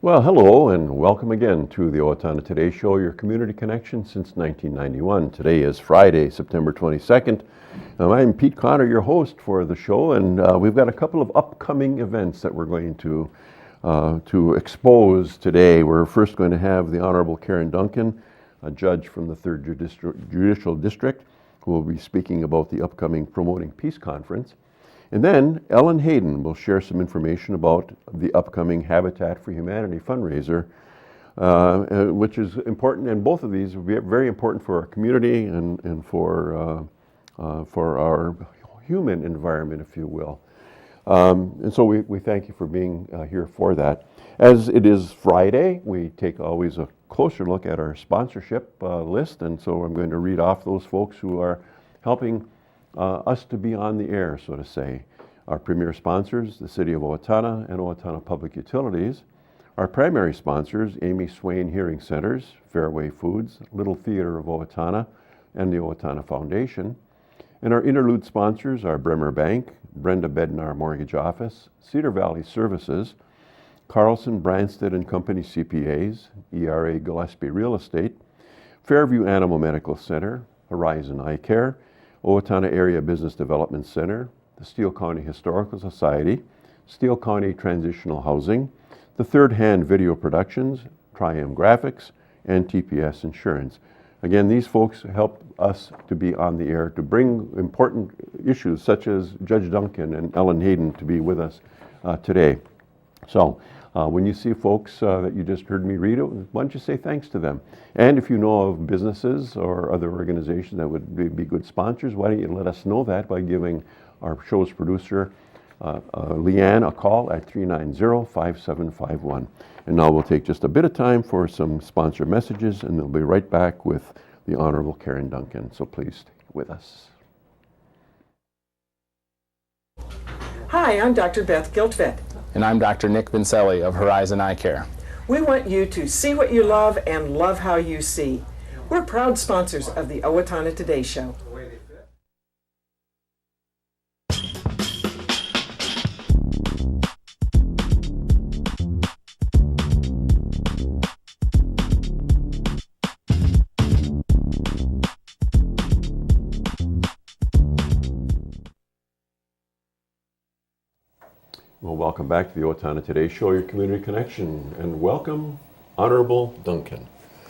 Well, hello and welcome again to the Owatonna Today Show, your community connection since 1991. Today is Friday, September 22nd. I'm Pete Connor, your host for the show, and we've got a couple of upcoming events that we're going to expose today. We're first going to have the Honorable Karen Duncan, a judge from the 3rd Judicial District, who will be speaking about the upcoming Promoting Peace Conference. And then Ellen Heydon will share some information about the upcoming Habitat For Humanity fundraiser, which is important, and both of these will be very important for our community and for our human environment, if you will. And so we thank you for being here for that. As it is Friday, we take always a closer look at our sponsorship list, and so I'm going to read off those folks who are helping us to be on the air, so to say. Our premier sponsors, the City of Owatonna and Owatonna Public Utilities. Our primary sponsors, Amy Swain Hearing Centers, Fairway Foods, Little Theater of Owatonna, and the Owatonna Foundation. And our interlude sponsors are Bremer Bank, Brenda Bednar Mortgage Office, Cedar Valley Services, Carlson, Branstad and Company CPAs, ERA Gillespie Real Estate, Fairview Animal Medical Center, Horizon Eye Care, Owatonna Area Business Development Center, the Steele County Historical Society, Steele County Transitional Housing, the Third Hand Video Productions, Triumph Graphics, and TPS Insurance. Again, these folks help us to be on the air, to bring important issues such as Judge Duncan and Ellen Heydon to be with us today. So when you see folks that you just heard me read it, why don't you say thanks to them? And if you know of businesses or other organizations that would be good sponsors, why don't you let us know that by giving our show's producer, Leanne, a call at 390-5751. And now we'll take just a bit of time for some sponsor messages, and they'll be right back with the Honorable Karen Duncan. So please stay with us. Hi, I'm Dr. Beth Giltvet. And I'm Dr. Nick Vincelli of Horizon Eye Care. We want you to see what you love and love how you see. We're proud sponsors of the Owatonna Today Show. Well, welcome back to the Owatonna Today Show, your community connection, and welcome, Honorable Duncan.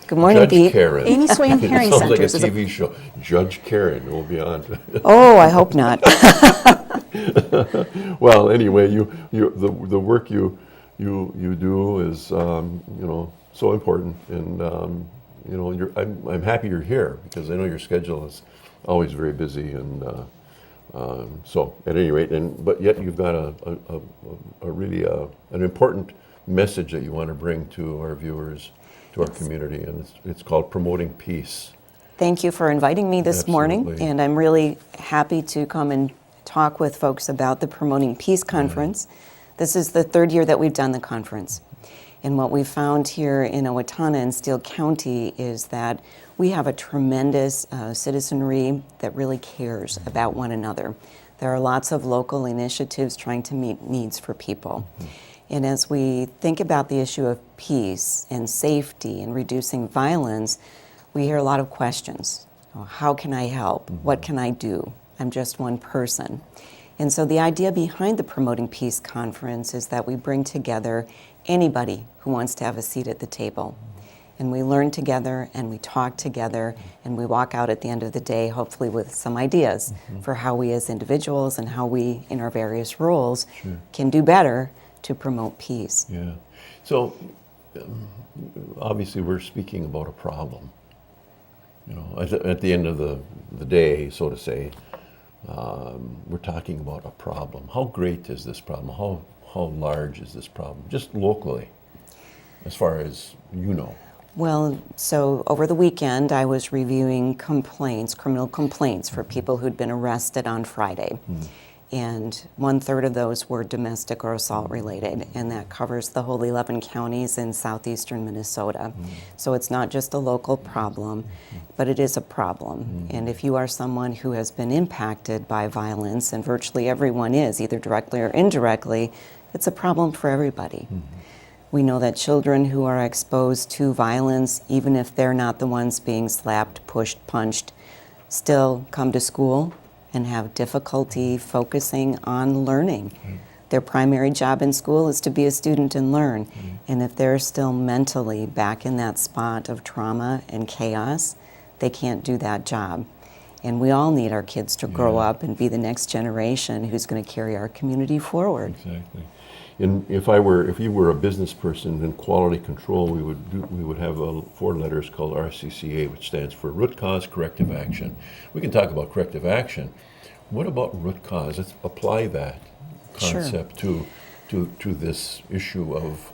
Good morning, Judge Pete. Karen. Amy Swain Hearing Sounds like a Centers. TV show. Judge Karen will be on. Oh, I hope not. Well, anyway, the work you do is so important, and I'm happy you're here because I know your schedule is always very busy, and so at any rate, but yet you've got a really an important message that you want to bring to our viewers, to our community, and it's called Promoting Peace. Thank you for inviting me this morning, Absolutely. and I'm really happy to come and talk with folks about the Promoting Peace Conference. This is the 3rd year that we've done the conference. And what we found here in Owatonna and Steele County is that we have a tremendous citizenry that really cares about one another. There are lots of local initiatives trying to meet needs for people. And as we think about the issue of peace and safety and reducing violence, we hear a lot of questions. How can I help? What can I do? I'm just one person. And so the idea behind the Promoting Peace Conference is that we bring together anybody who wants to have a seat at the table. And we learn together, and we talk together, and we walk out at the end of the day, hopefully with some ideas for how we as individuals and how we, in our various roles, can do better to promote peace. Yeah. So obviously we're speaking about a problem. At the end of the day, so to say, we're talking about a problem. How great is this problem? How large is this problem, just locally, as far as you know? Well, so over the weekend, I was reviewing complaints, criminal complaints for people who'd been arrested on Friday. And 1/3 of those were domestic or assault related, and that covers the whole 11 counties in southeastern Minnesota. So it's not just a local problem, but it is a problem. And if you are someone who has been impacted by violence, and virtually everyone is, either directly or indirectly, it's a problem for everybody. We know that children who are exposed to violence, even if they're not the ones being slapped, pushed, punched, still come to school and have difficulty focusing on learning. Their primary job in school is to be a student and learn. And if they're still mentally back in that spot of trauma and chaos, they can't do that job. And we all need our kids to grow up and be the next generation who's going to carry our community forward. Exactly. And if you were a business person in quality control, we would have 4 letters called RCCA, which stands for root cause corrective action. We can talk about corrective action. What about root cause? Let's apply that concept to this issue of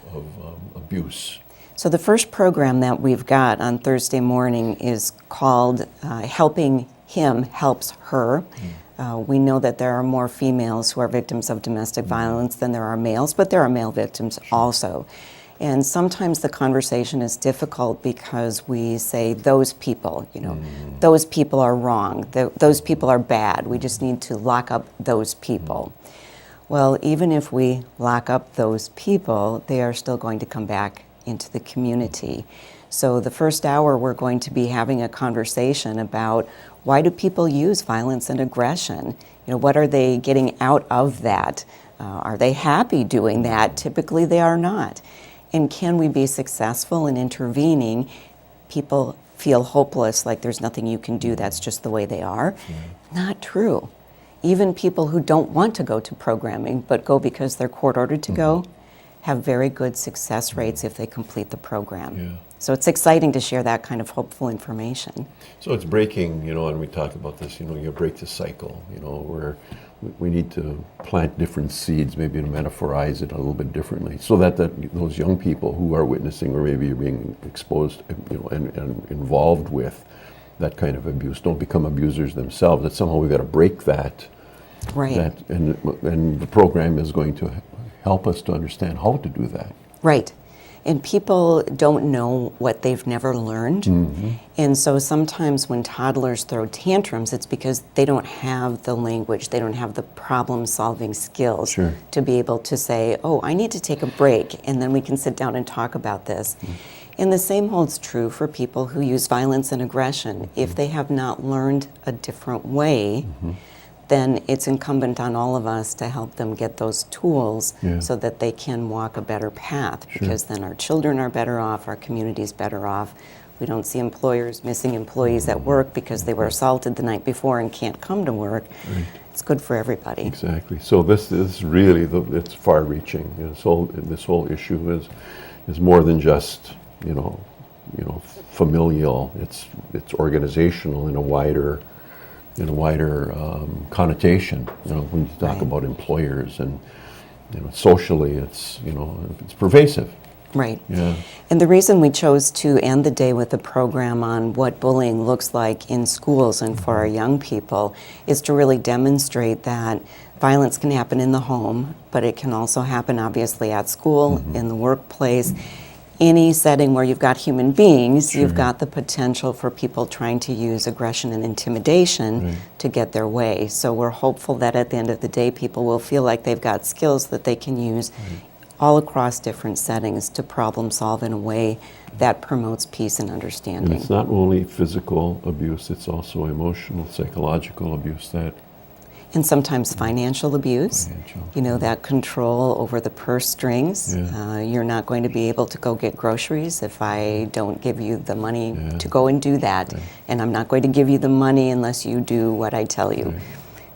abuse. So the first program that we've got on Thursday morning is called Helping Him Helps Her. We know that there are more females who are victims of domestic violence than there are males, but there are male victims also. And sometimes the conversation is difficult because we say those people, those people are wrong, those people are bad, we just need to lock up those people. Well, even if we lock up those people, they are still going to come back into the community. So the first hour we're going to be having a conversation about why do people use violence and aggression? What are they getting out of that? Are they happy doing that? Typically they are not. And can we be successful in intervening? People feel hopeless, like there's nothing you can do, that's just the way they are. Not true. Even people who don't want to go to programming but go because they're court-ordered to go have very good success rates if they complete the program. So it's exciting to share that kind of hopeful information. So it's breaking, and we talk about this, you break the cycle, where we need to plant different seeds, maybe to metaphorize it a little bit differently, so that those young people who are witnessing or maybe are being exposed, and involved with that kind of abuse don't become abusers themselves. That somehow we've got to break that. Right. And the program is going to help us to understand how to do that. Right. And people don't know what they've never learned. And so sometimes when toddlers throw tantrums, it's because they don't have the language, they don't have the problem-solving skills to be able to say, oh, I need to take a break, and then we can sit down and talk about this. And the same holds true for people who use violence and aggression. If they have not learned a different way, then it's incumbent on all of us to help them get those tools so that they can walk a better path, because then our children are better off, our community's better off. We don't see employers missing employees at work because they were assaulted the night before and can't come to work. It's good for everybody. Exactly. So this is really, it's far-reaching. So this whole issue is more than just, familial. It's organizational in a wider connotation. When you talk about employers and socially, it's pervasive. Right. Yeah. And the reason we chose to end the day with a program on what bullying looks like in schools and for our young people is to really demonstrate that violence can happen in the home, but it can also happen obviously at school, in the workplace. Any setting where you've got human beings, you've got the potential for people trying to use aggression and intimidation to get their way. So we're hopeful that at the end of the day, people will feel like they've got skills that they can use all across different settings to problem solve in a way that promotes peace and understanding. And it's not only physical abuse, it's also emotional, psychological abuse and sometimes financial abuse, that control over the purse strings. You're not going to be able to go get groceries if I don't give you the money to go and do that. And I'm not going to give you the money unless you do what I tell you.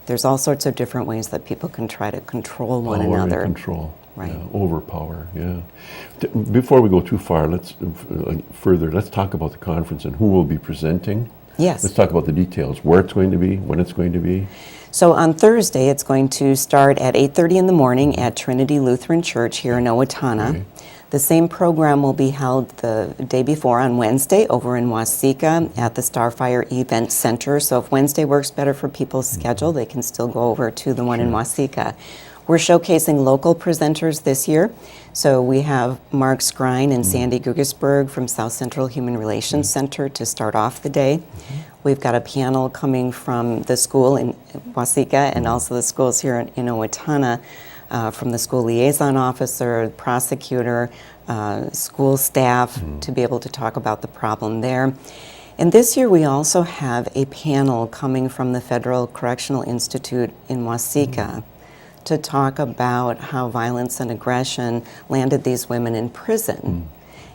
There's all sorts of different ways that people can try to control one another. Control. Right. Overpower, Before we go too far, let's talk about the conference and who will be presenting. Yes. Let's talk about the details, where it's going to be, when it's going to be. So on Thursday, it's going to start at 8:30 in the morning at Trinity Lutheran Church here in Owatonna. The same program will be held the day before on Wednesday over in Waseca at the Starfire Event Center. So if Wednesday works better for people's schedule, they can still go over to the one in Waseca. We're showcasing local presenters this year. So we have Mark Skrine and Sandy Gugesberg from South Central Human Relations Center to start off the day. We've got a panel coming from the school in Waseca and also the schools here in Owatonna from the school liaison officer, prosecutor, school staff to be able to talk about the problem there. And this year we also have a panel coming from the Federal Correctional Institute in Waseca to talk about how violence and aggression landed these women in prison,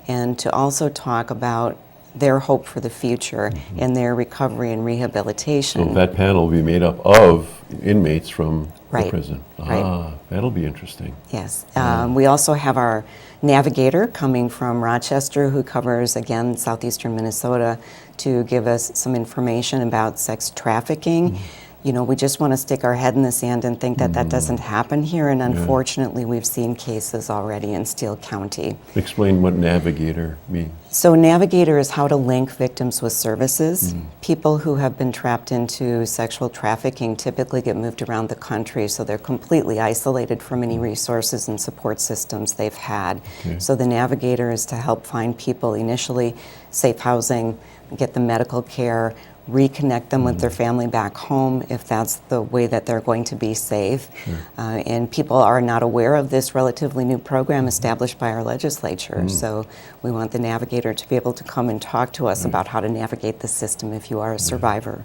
and to also talk about their hope for the future and their recovery and rehabilitation. So that panel will be made up of inmates from the Right. prison. Right. That'll be interesting. Yes. We also have our navigator coming from Rochester who covers, again, southeastern Minnesota to give us some information about sex trafficking. You know, we just want to stick our head in the sand and think that that doesn't happen here, and unfortunately we've seen cases already in Steele County. Explain what navigator means. So navigator is how to link victims with services. People who have been trapped into sexual trafficking typically get moved around the country, so they're completely isolated from any resources and support systems they've had. Okay. So the navigator is to help find people initially safe housing, get them medical care, reconnect them with their family back home if that's the way that they're going to be safe. And people are not aware of this relatively new program established by our legislature. So we want the navigator to be able to come and talk to us about how to navigate the system if you are a survivor.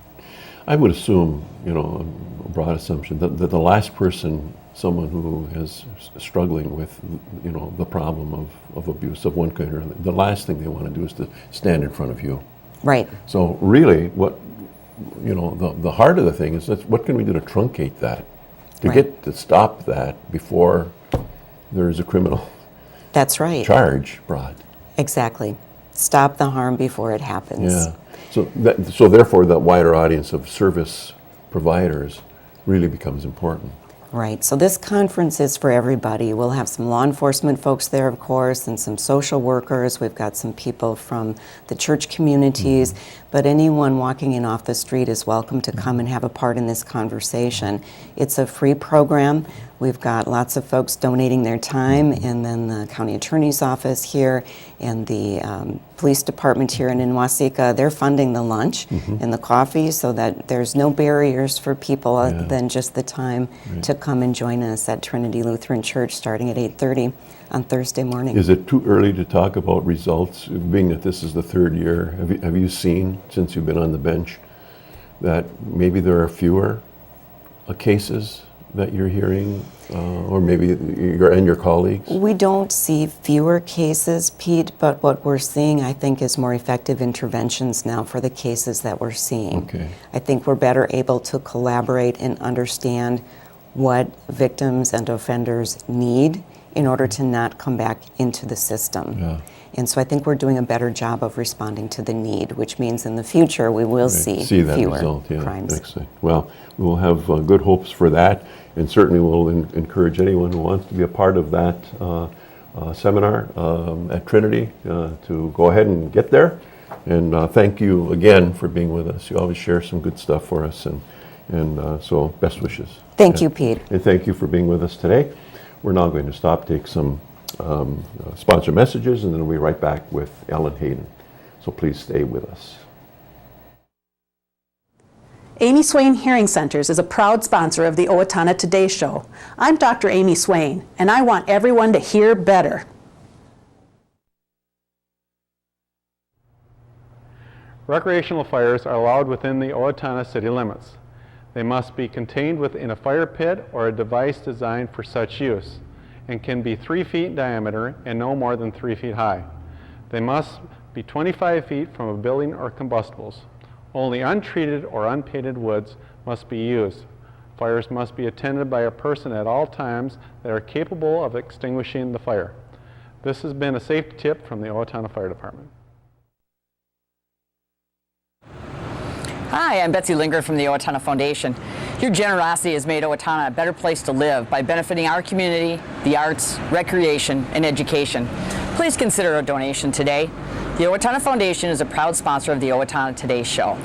I would assume, you know, a broad assumption, that the last person, someone who is struggling with, you know, the problem of abuse of one kind or another, the last thing they want to do is to stand in front of you. Right. So really, what, you know, the heart of the thing is what can we do to truncate that, to Right. get to stop that before there is a criminal That's right. charge brought. Exactly. Stop the harm before it happens. Yeah. So therefore, that wider audience of service providers really becomes important. Right, so this conference is for everybody. We'll have some law enforcement folks there, of course, and some social workers. We've got some people from the church communities, but anyone walking in off the street is welcome to come and have a part in this conversation. It's a free program. We've got lots of folks donating their time, and then the county attorney's office here and the police department here in Waseca, they're funding the lunch and the coffee so that there's no barriers for people other than just the time to come and join us at Trinity Lutheran Church starting at 8:30 on Thursday morning. Is it too early to talk about results, being that this is the third year? Have you seen, since you've been on the bench, that maybe there are fewer cases that you're hearing, or maybe your colleagues? We don't see fewer cases, Pete, but what we're seeing, I think, is more effective interventions now for the cases that we're seeing. Okay. I think we're better able to collaborate and understand what victims and offenders need in order to not come back into the system. Yeah. And so I think we're doing a better job of responding to the need, which means in the future we will see that fewer result, yeah. crimes. Excellent. Well, we'll have good hopes for that, and certainly we'll encourage anyone who wants to be a part of that seminar at Trinity to go ahead and get there. And thank you again for being with us. You always share some good stuff for us, and so best wishes. Thank you, Pete. And thank you for being with us today. We're now going to stop, take some sponsor messages, and then we'll be right back with Ellen Heydon. So please stay with us. Amy Swain Hearing Centers is a proud sponsor of the Owatonna Today Show. I'm Dr. Amy Swain, and I want everyone to hear better. Recreational fires are allowed within the Owatonna city limits. They must be contained within a fire pit or a device designed for such use, and can be 3 feet in diameter and no more than 3 feet high. They must be 25 feet from a building or combustibles. Only untreated or unpainted woods must be used. Fires must be attended by a person at all times that are capable of extinguishing the fire. This has been a safety tip from the Owatonna Fire Department. Hi, I'm Betsy Linger from the Owatonna Foundation. Your generosity has made Owatonna a better place to live by benefiting our community, the arts, recreation, and education. Please consider a donation today. The Owatonna Foundation is a proud sponsor of the Owatonna Today Show.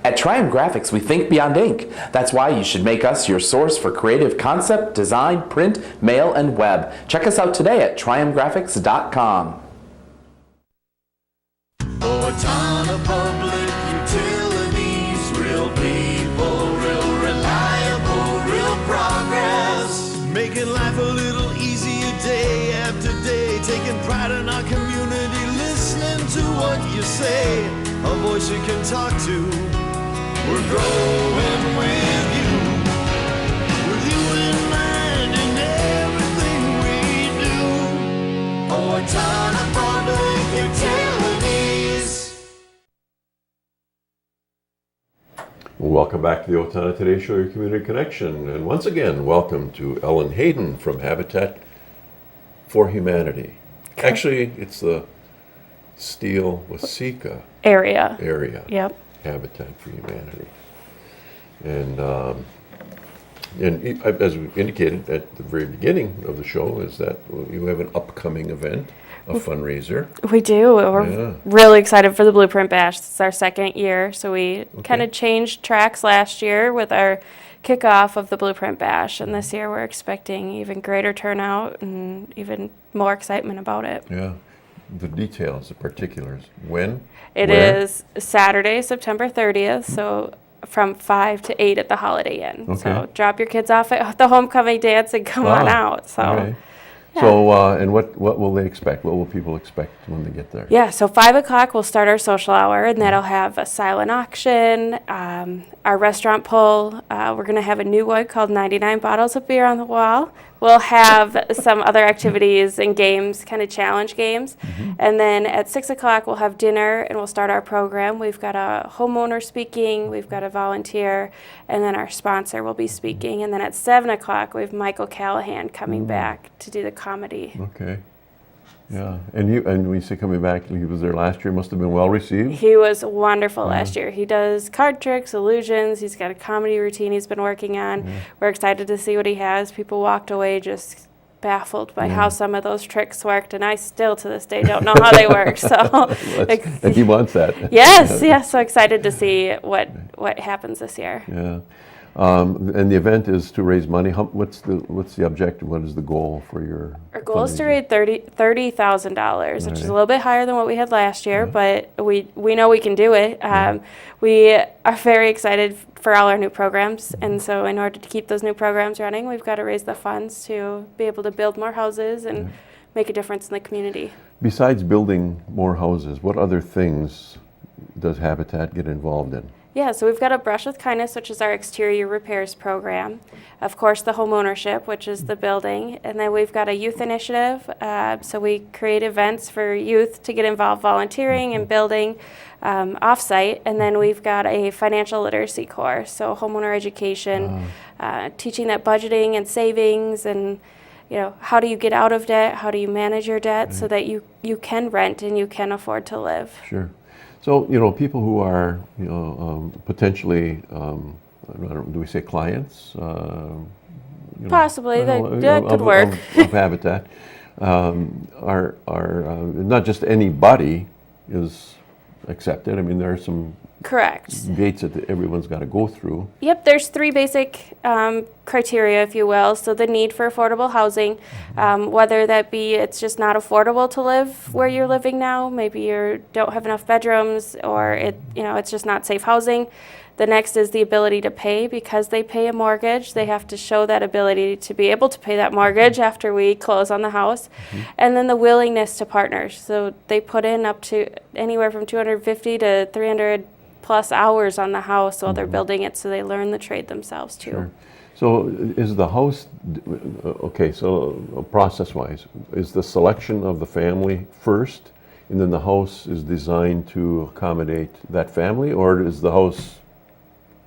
At Triumph Graphics, we think beyond ink. That's why you should make us your source for creative concept, design, print, mail, and web. Check us out today at triumphgraphics.com. Owatonna Public Utilities, real people, real say, a voice you can talk to. We're growing with you in mind in everything we do. Owatonna Public Utilities. Welcome back to the Owatonna Today Show, your community connection. And once again, welcome to Ellen Heydon from Habitat for Humanity. Actually, it's the Steele, Waseca area. Yep. Habitat for Humanity. And as we indicated at the very beginning of the show, is that you have an upcoming event, a fundraiser. We do. We're really excited for the Blueprint Bash. It's our second year, so we kind of changed tracks last year with our kickoff of the Blueprint Bash, and this year we're expecting even greater turnout and even more excitement about it. Yeah. The details, the particulars. When? It is Saturday, September 30th, so from 5 to 8 at the Holiday Inn. Okay. So drop your kids off at the homecoming dance and come on out. So. All right. So, and what will they expect? What will people expect when they get there? Yeah, so 5 o'clock we'll start our social hour, and that'll have a silent auction, our restaurant pull. We're going to have a new one called 99 Bottles of Beer on the Wall. We'll have some other activities and games, kind of challenge games. And then at 6 o'clock we'll have dinner, and we'll start our program. We've got a homeowner speaking, we've got a volunteer, and then our sponsor will be speaking. And then at 7 o'clock we have Michael Callahan coming back to do the comedy. Okay. Yeah. And when you say coming back, he was there last year, must have been well received. He was wonderful last year. He does card tricks, illusions. He's got a comedy routine he's been working on. We're excited to see what he has. People walked away just baffled by how some of those tricks worked, and I still to this day don't know how they work. So, and he wants that. Yes. So excited to see what happens this year. Yeah. And the event is to raise money. What's the objective? What is the goal for your? Our goal is to raise $30,000, which is a little bit higher than what we had last year, but we know we can do it. We are very excited for all our new programs, and so in order to keep those new programs running, we've got to raise the funds to be able to build more houses and make a difference in the community. Besides building more houses, what other things does Habitat get involved in? Yeah, so we've got a Brush with Kindness, which is our exterior repairs program. Of course, the home ownership, which is the building. And then we've got a youth initiative. So we create events for youth to get involved volunteering and building off-site. And then we've got a financial literacy course, so homeowner education, teaching that budgeting and savings and how do you get out of debt, how do you manage your debt so that you can rent and you can afford to live. Sure. So, people who are, potentially, do we say clients? Possibly, that could work. Of Habitat, are not just anybody is accepted. I mean, there are some gates that everyone's got to go through. Yep, there's 3 basic criteria, if you will. So the need for affordable housing, whether that be it's just not affordable to live where you're living now, maybe you don't have enough bedrooms, or it's just not safe housing. The next is the ability to pay. Because they pay a mortgage, they have to show that ability to be able to pay that mortgage after we close on the house. And then the willingness to partner. So they put in up to anywhere from 250 to 300 plus hours on the house while they're building it, so they learn the trade themselves too. Sure. So is the house, so process-wise, is the selection of the family first, and then the house is designed to accommodate that family, or is the house?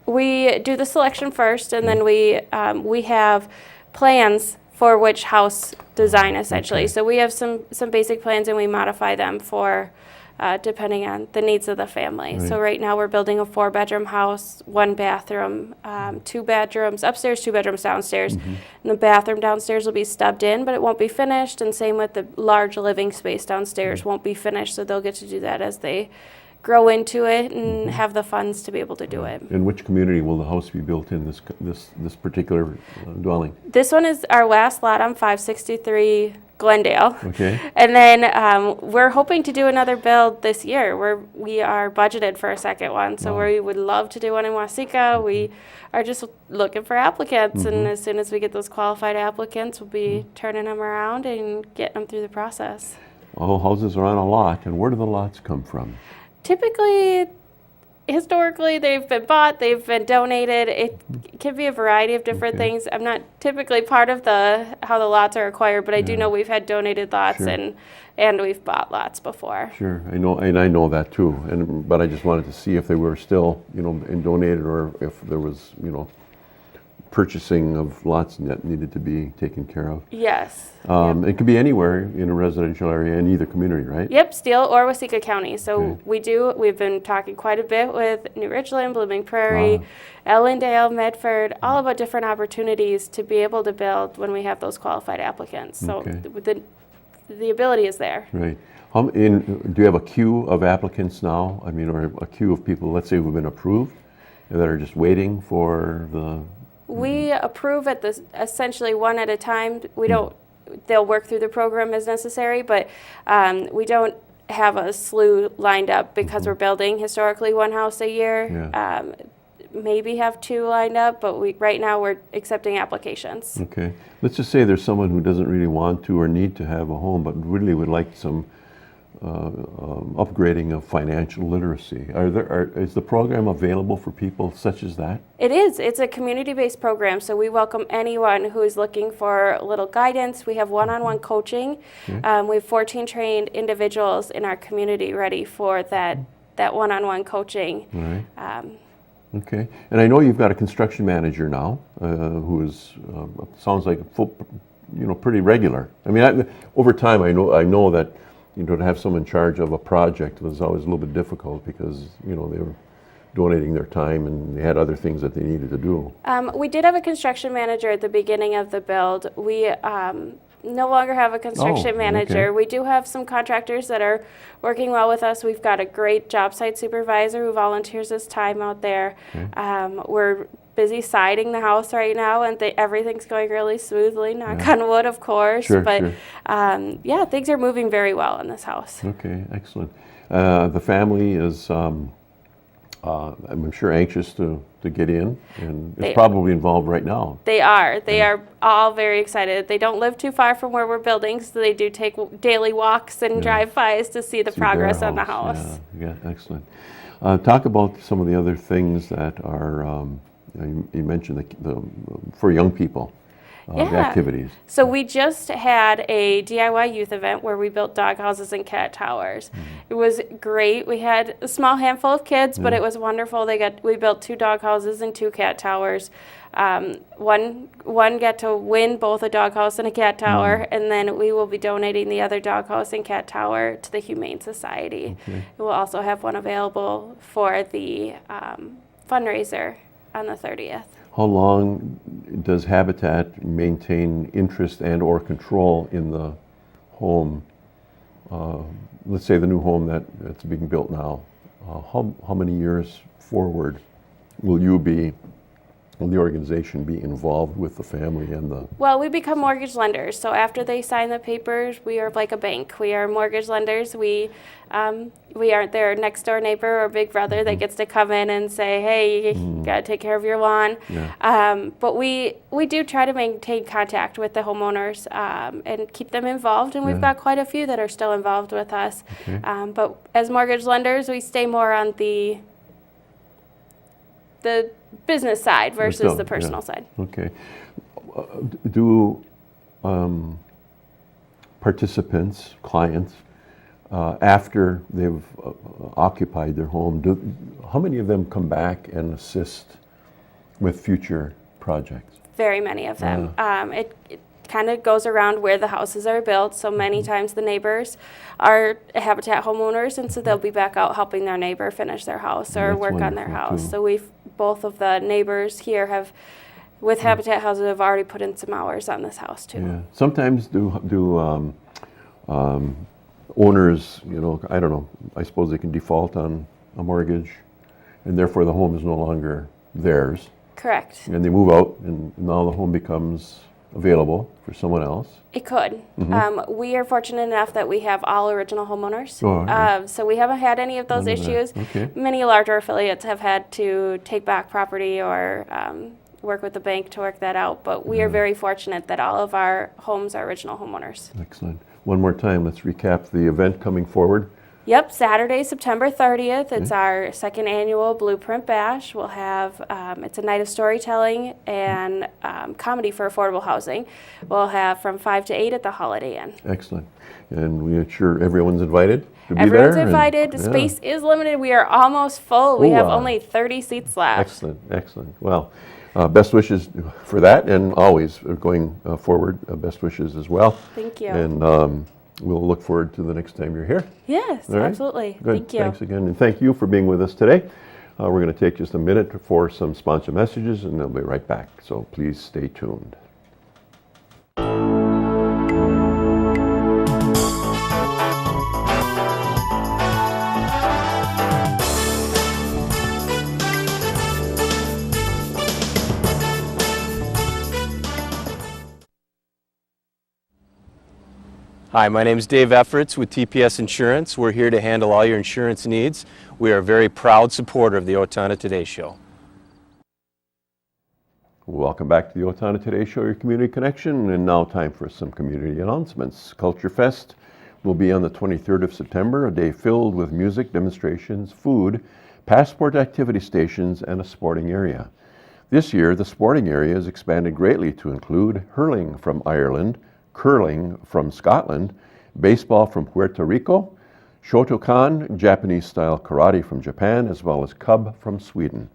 We do the selection first, and then we have plans for which house design, essentially. So we have some basic plans, and we modify them for depending on the needs of the family. Right. So right now we're building a 4-bedroom house, 1 bathroom, 2 bedrooms upstairs, 2 bedrooms downstairs. And the bathroom downstairs will be stubbed in, but it won't be finished. And same with the large living space downstairs won't be finished. So they'll get to do that as they grow into it and have the funds to be able to do it. In which community will the house be built in, this particular dwelling? This one is our last lot on 563 Glendale. Okay. And then we're hoping to do another build this year. We are budgeted for a second one, so we would love to do one in Waseca. We are just looking for applicants, and as soon as we get those qualified applicants, we'll be turning them around and getting them through the process. All houses are on a lot, and where do the lots come from? Typically, historically, they've been bought, they've been donated. It can be a variety of different things. I'm not typically part of how the lots are acquired, but I do know we've had donated lots and we've bought lots before. Sure, I know that too. But I just wanted to see if they were still, and donated, or if there was, purchasing of lots that needed to be taken care of. Yes. It could be anywhere in a residential area in either community, right? Yep, Steele or Waseca County. So we've been talking quite a bit with New Richland, Blooming Prairie, Ellendale, Medford, all about different opportunities to be able to build when we have those qualified applicants. So the ability is there. Right. Do you have a queue of applicants now? I mean, or a queue of people, let's say, who've been approved that are just waiting for the... We approve at essentially one at a time. We don't, they'll work through the program as necessary, but we don't have a slew lined up because we're building historically one house a year. Maybe have 2 lined up, but right now we're accepting applications. Okay. Let's just say there's someone who doesn't really want to or need to have a home, but really would like some upgrading of financial literacy. Is the program available for people such as that? It is. It's a community-based program, so we welcome anyone who is looking for a little guidance. We have one-on-one coaching. We have 14 trained individuals in our community ready for that one-on-one coaching. All right. Okay. And I know you've got a construction manager now who is sounds like pretty regular. I mean, over time, I know that to have someone in charge of a project was always a little bit difficult because they were donating their time and they had other things that they needed to do. We did have a construction manager at the beginning of the build. We no longer have a construction manager. Okay. We do have some contractors that are working well with us. We've got a great job site supervisor who volunteers his time out there. Okay. We're busy siding the house right now, and everything's going really smoothly, knock on wood, of course. Sure, but things are moving very well in this house. Okay, excellent. The family is, I'm sure, anxious to get in, and it's probably involved right now. They are. They are all very excited. They don't live too far from where we're building, so they do take daily walks and drive-bys to see the progress on the house. Yeah, excellent. Talk about some of the other things that are, you mentioned the for young people. The activities. So we just had a DIY youth event where we built dog houses and cat towers. It was great. We had a small handful of kids, but it was wonderful. We built 2 dog houses and 2 cat towers. One got to win both a dog house and a cat tower, and then we will be donating the other dog house and cat tower to the Humane Society. Okay. We'll also have one available for the fundraiser on the 30th. How long does Habitat maintain interest and or control in the home? Let's say the new home that's being built now. How many years forward will the organization be involved with the family and the... Well, we become mortgage lenders. So after they sign the papers, we are like a bank. We are mortgage lenders. We aren't their next door neighbor or big brother that gets to come in and say, hey, you got to take care of your lawn. Yeah. But we do try to maintain contact with the homeowners and keep them involved. And we've got quite a few that are still involved with us. Okay. But as mortgage lenders, we stay more on the business side versus the personal side. Okay. Do participants, clients, after they've occupied their home, how many of them come back and assist with future projects? Very many of them. It kind of goes around where the houses are built. So many times the neighbors are Habitat homeowners, and so they'll be back out helping their neighbor finish their house or work on their house. Too. So both of the neighbors here with Habitat houses, have already put in some hours on this house too. Yeah. Sometimes do owners, I don't know, I suppose they can default on a mortgage, and therefore the home is no longer theirs. Correct. And they move out, and now the home becomes available for someone else. It could. We are fortunate enough that we have all original homeowners. Oh, okay. So we haven't had any of those issues. Okay. Many larger affiliates have had to take back property or work with the bank to work that out, but we are very fortunate that all of our homes are original homeowners. Excellent. One more time, let's recap the event coming forward. Yep, Saturday, September 30th. It's our second annual Blueprint Bash. We'll have, it's a night of storytelling and comedy for affordable housing. We'll have from 5 to 8 at the Holiday Inn. Excellent. And we are sure everyone's invited to be Everyone's there. invited. The space is limited. We are almost full. We have only 30 seats left. Excellent, excellent. Well, best wishes for that, and always going forward, best wishes as well. Thank you. And we'll look forward to the next time you're here. Yes, All right? absolutely. Good. Thank you. Thanks again, and thank you for being with us today. We're going to take just a minute for some sponsor messages, and they'll be right back. So please stay tuned. Hi, my name is Dave Efforts with TPS Insurance. We're here to handle all your insurance needs. We are a very proud supporter of the Owatonna Today Show. Welcome back to the Owatonna Today Show, your community connection, and now time for some community announcements. Culture Fest will be on the 23rd of September, a day filled with music, demonstrations, food, passport activity stations, and a sporting area. This year, the sporting area is expanded greatly to include hurling from Ireland, curling from Scotland, baseball from Puerto Rico, Shotokan, Japanese-style karate from Japan, as well as Cub from Sweden.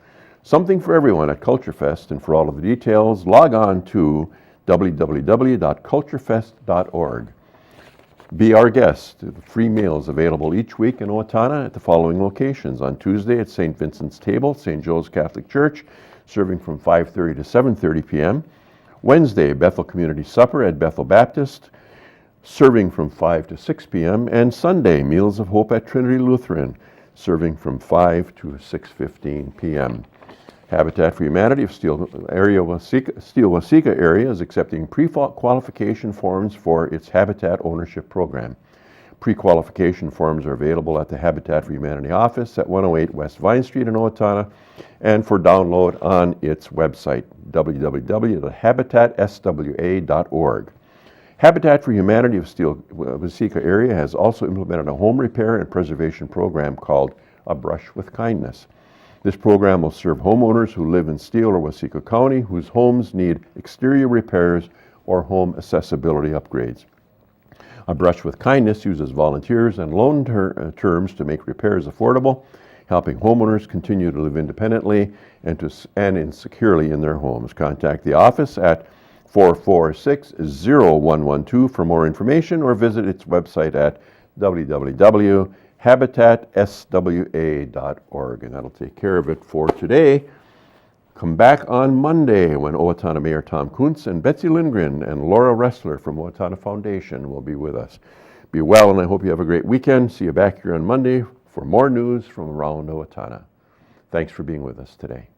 Something for everyone at Culture Fest, and for all of the details, log on to www.culturefest.org. Be our guest. Free meals available each week in Owatonna at the following locations. On Tuesday at St. Vincent's Table, St. Joe's Catholic Church, serving from 5:30 to 7:30 p.m. Wednesday, Bethel Community Supper at Bethel Baptist, serving from 5 to 6 p.m. And Sunday, Meals of Hope at Trinity Lutheran, serving from 5 to 6:15 p.m. Habitat for Humanity of Steele Waseca area is accepting pre-qualification forms for its Habitat ownership program. Pre-qualification forms are available at the Habitat for Humanity office at 108 West Vine Street in Owatonna, and for download on its website, www.habitatswa.org. Habitat for Humanity of Steele Waseca area has also implemented a home repair and preservation program called A Brush with Kindness. This program will serve homeowners who live in Steele or Waseca County whose homes need exterior repairs or home accessibility upgrades. A Brush with Kindness uses volunteers and loan terms to make repairs affordable, helping homeowners continue to live independently and securely in their homes. Contact the office at 446-0112 for more information, or visit its website at www.habitatswa.org. And that'll take care of it for today. Come back on Monday when Owatonna Mayor Tom Kuntz and Betsy Lindgren and Laura Ressler from Owatonna Foundation will be with us. Be well, and I hope you have a great weekend. See you back here on Monday for more news from around Owatonna. Thanks for being with us today.